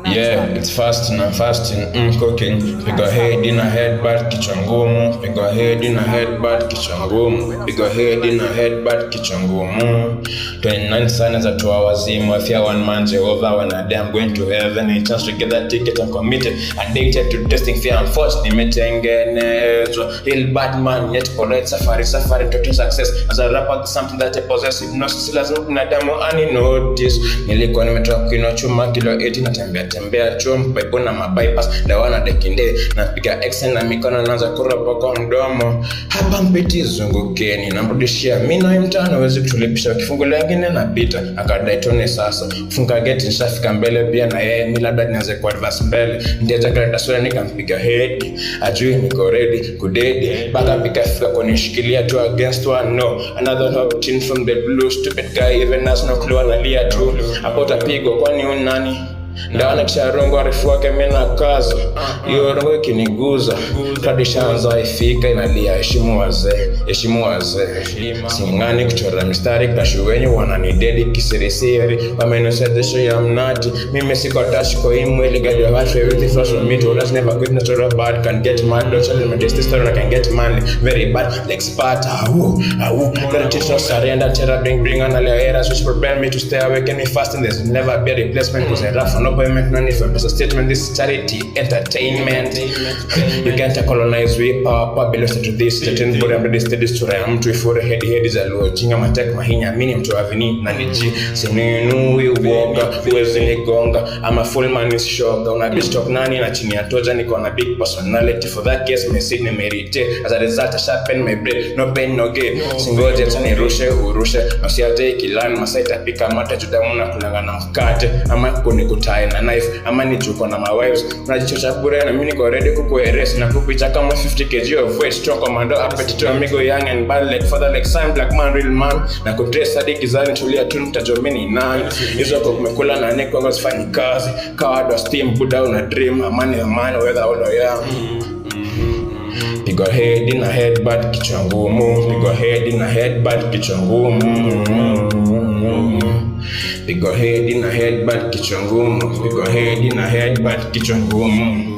Yeah, it's fasting, I'm fasting, cooking. Pick a head in a headbutt, kitchen goom. Pick a head in a headbutt, kitchen goom. Pick a head in a headbutt, kitchen goom. 29 signs at 2 hours in. If you're one man, Jehovah, when I am going to heaven, a chance to get that ticket, I'm committed. Addicted to testing fear, unfortunately, Hill bad man, yet polite safari, total success. As a rapper, something that I possess, hypnosis, lazima binadamu ani notice. Nilikuwa nimetoka kuinochuma kilo 8 na tembea chumba ibona mabypass dawana dekinde napiga accent na mikono naanza kurapa kwa mdomo hapa mpiti zungukeni namrudishia mimi na mtano hawezi kutulipisha kifungu lingine napita akadai tone sasa funga gate nishafika mbele pia na yeye mimi labda nianze kwa advance mbele ndiye kaleta sura nikampiga head ajui niko ready kudedi baka pikafika kunishikilia tu against one no another hop tin from the blue stupid guy even as no clue analia tu hapo utapigwa kwani unani ndawana kisha rongo arifu wake mena kaza iyo rongo ikiniguza tradishanza ifika inalia heshimu wazee singani kuchora mistari kashuwenyu wananidedi kisirisiri wamenusedesho ya mnati mime siko tashi kwa hii mwili gadi wa watu everything flows from me to others never quit natural bad can get mad don't tell me my taste story I can get money very bad like Sparta gotta teach no surrender terror bring on all errors which prepare me to stay awake and fast and there's never be a replacement cause I rough no payment, no need for a statement. This is charity, entertainment. You can't colonize with power, below to this. Certain body, I'm ready to destroy. I'm too for head is a low. Jinga matek mahinya, minimum to avini, naniji. Sininu, we walk, where's the gonga. I'm a full man is shocked. On a bitch talk nani, na chini atoja niko on a big personality. For that case, me sit merite. As a result, I sharpen my brain. No pain, no gain. Single jets and urushe. Masiate kilan, masaita pika mata judamuna kulangana mkate. Ama kunikutai na knife ama nichuko na my wives unajichocha bure na mimi niko ready kukuerase na kupicha kama 50 kg of weight strong commando appetite amigo young and bad like father like son black man real man na kutrace hadi kizani tulia tu nitajomeni nani hizo kwa kumekula na neko kwa sifanyi kazi kawa steam buda una dream amani weather all young Pick a head in a headbutt kichwa ngumu Pick a head in a headbutt kichwa ngumu Pick a head in a headbutt kichwa ngumu Pick a head in a headbutt kichwa ngumu